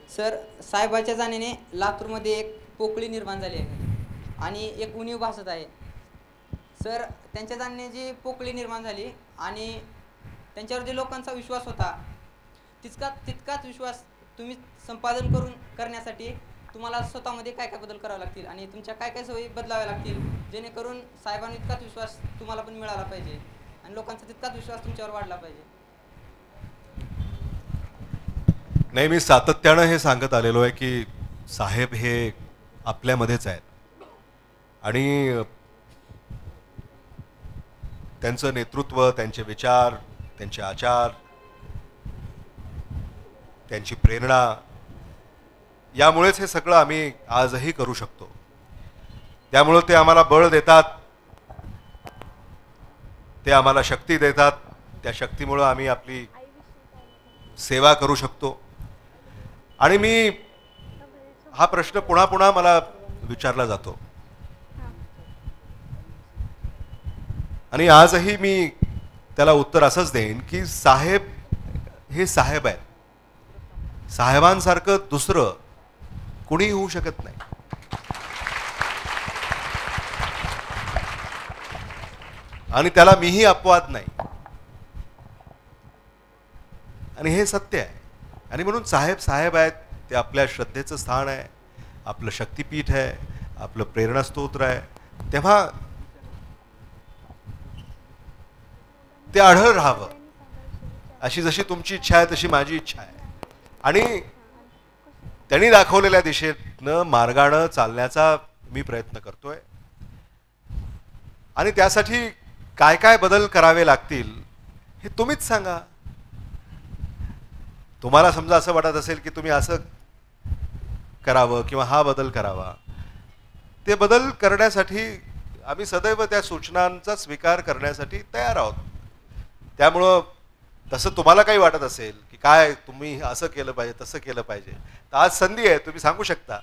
Sir, साहेबाच्या जाण्याने लातूरमध्ये एक पोकळी निर्माण झाली आहे आणि एक उणीव भासत आहे. सर, त्यांच्या जाण्याने पोकळी निर्माण झाली आणि त्यांच्यावर जे लोकांचा विश्वास होता तितकाच विश्वास तुम्ही संपादन करण्यासाठी तुम्हाला स्वतःमध्ये काय काय बदल करावे लागतील आणि तुमच्या काय काय सवयी बदलाव्या लागतील, जेणेकरून साहेबांना इतकाच विश्वास तुम्हाला पण मिळाला पाहिजे आणि लोकांचा तितकाच विश्वास तुमच्यावर वाढला पाहिजे. नाही, मी सातत्यानं हे सांगत आलेलो आहे की साहेब हे आपल्यामध्येच आहेत आणि त्यांचं नेतृत्व, त्यांचे विचार, त्यांचे आचार, त्यांची प्रेरणा, यामुळेच हे सगळं आम्ही आजही करू शकतो. त्यामुळं ते आम्हाला बळ देतात, ते आम्हाला शक्ती देतात. त्या शक्तीमुळं आम्ही आपली सेवा करू शकतो. आणि मी हा प्रश्न पुन्हा पुन्हा मला विचारला जातो आणि आजही मी त्याला उत्तर असंच देईन की साहेब हे साहेब आहेत. साहेबांसारखं दुसरं कुणीही होऊ शकत नाही. आणि त्याला मीही अपवाद नाही आणि हे सत्य आहे. आणि म्हणून साहेब साहेब आहेत. ते आपल्या श्रद्धेचं स्थान आहे, आपलं शक्तिपीठ आहे, आपलं प्रेरणास्तोत्र आहे. तेव्हा ते आढळ राहावं, अशी जशी तुमची इच्छा आहे तशी माझी इच्छा आहे. आणि त्यांनी दाखवलेल्या दिशेनं मार्गानं चालण्याचा मी प्रयत्न करतोय. आणि त्यासाठी काय काय बदल करावे लागतील हे तुम्हीच सांगा. तुम्हाला समजा असं वाटत असेल की तुम्ही असं करावं किंवा हा बदल करावा, ते बदल करण्यासाठी आम्ही सदैव त्या सूचनांचा स्वीकार करण्यासाठी तयार आहोत. त्यामुळं तसं तुम्हाला काही वाटत असेल की काय तुम्ही असं केलं पाहिजे, तसं केलं पाहिजे, तर आज संधी आहे, तुम्ही सांगू शकता.